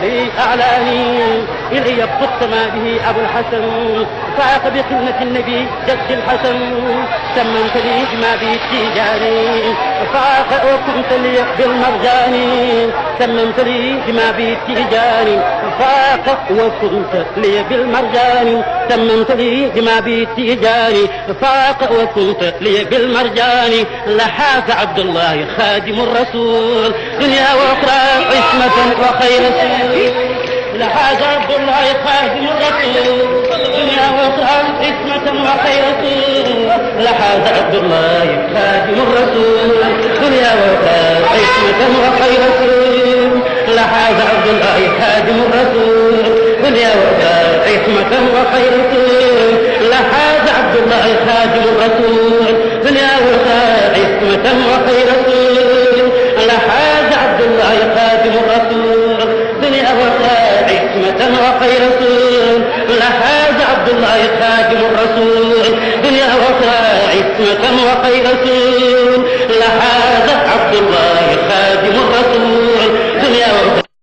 لي أعلاني إلي قدت ما به أبو الحسن فاق بقمة النبي جد الحسن سمنت لي ما به التجاري فاق وكنت لي بالمرجان سمنت لي ما به التجاري فاق وكنت لي بالمرجان سمنت لي ما به التجاري فاق وكنت لي بالمرجان لحاف عبد الله خادم الرسول دنيا وأخرى عصمة وخير لحاج عبد الله خادم الرسول دنيا وأخرى عصمة وخير لحاج عبد الله خادم الرسول دنيا وأخرى عصمة وخير لحاج عبد الله خادم الرسول دنيا وأخرى عصمة وخير لحاج عبد الله خادم الرسول دنيا وأخرى عصمة وخير لحاج عبد الله خادم الرسول دنيا وأخرى عصمة وخير لحاج عبد الله خادم الرسول دنيا وأخرى عصمة وخير